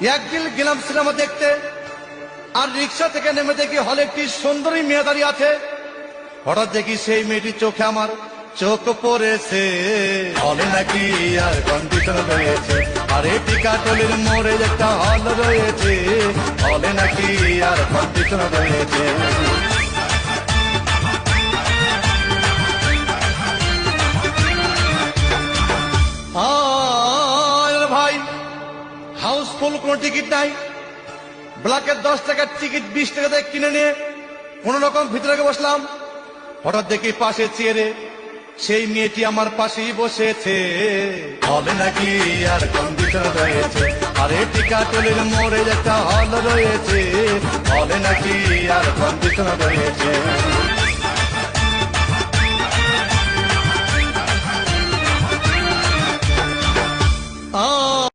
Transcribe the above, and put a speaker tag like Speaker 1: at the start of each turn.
Speaker 1: একদিন গেলাম সিনেমা দেখতে, আর রিক্সা থেকে নেমে দেখি হলে একটি সুন্দরী মেয়ে দাঁড়িয়ে আছে। হঠাৎ দেখি সেই মেয়েটির চোখে আমার চোখ পড়েছে। হলে নাকি আর কন্ডিশন রয়েছে, আর এই টিকাটলির মোড়ে একটা হল রয়েছে। হলে নাকি আর কন্ডিশন রয়েছে। ভাই, হাউসফুল কোন টিকিট নাই, ব্ল্যাকের 10 টাকার টিকিট 20 টাকা দিয়ে কিনে নিয়ে কোন রকম ভিতরে বসলাম। হঠাৎ দেখি পাশে চেয়ারে সেই মেয়েটি আমার পাশেই বসেছে। হলে নাকি আর কন্ডিশন রয়েছে, আর এই টিকাটলির মোড়ে একটা হল রয়েছে। হলে নাকি আর কন্ডিশন রয়েছে।